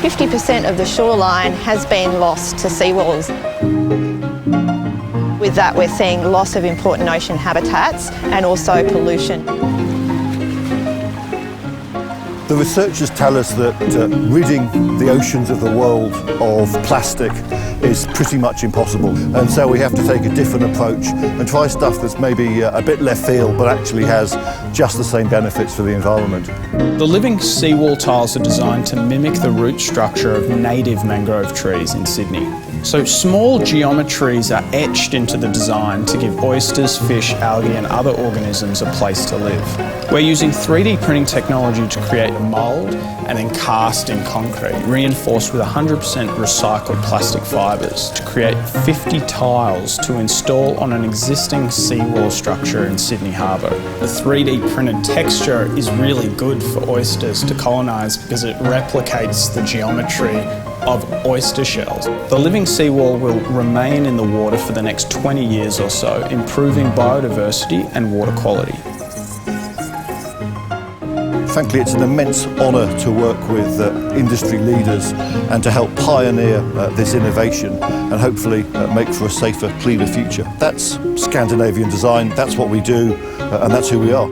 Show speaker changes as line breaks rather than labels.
50% of the shoreline has been lost to seawalls. With that, we're seeing loss of important ocean habitats and also pollution.
The researchers tell us that ridding the oceans of the world of plastic is pretty much impossible, and so we have to take a different approach and try stuff that's maybe a bit left field but actually has just the same benefits for the environment.
The Living Seawall tiles are designed to mimic the root structure of native mangrove trees in Sydney. So small geometries are etched into the design to give oysters, fish, algae and other organisms a place to live. We're using 3D printing technology to create a mould and then cast in concrete, reinforced with 100% recycled plastic fibres to create 50 tiles to install on an existing seawall structure in Sydney Harbour. The 3D printed texture is really good for oysters to colonise because it replicates the geometry of oyster shells. The Living Seawall will remain in the water for the next 20 years or so, improving biodiversity and water quality.
Frankly, it's an immense honour to work with industry leaders and to help pioneer this innovation and hopefully make for a safer, cleaner future. That's Scandinavian design, that's what we do, and that's who we are.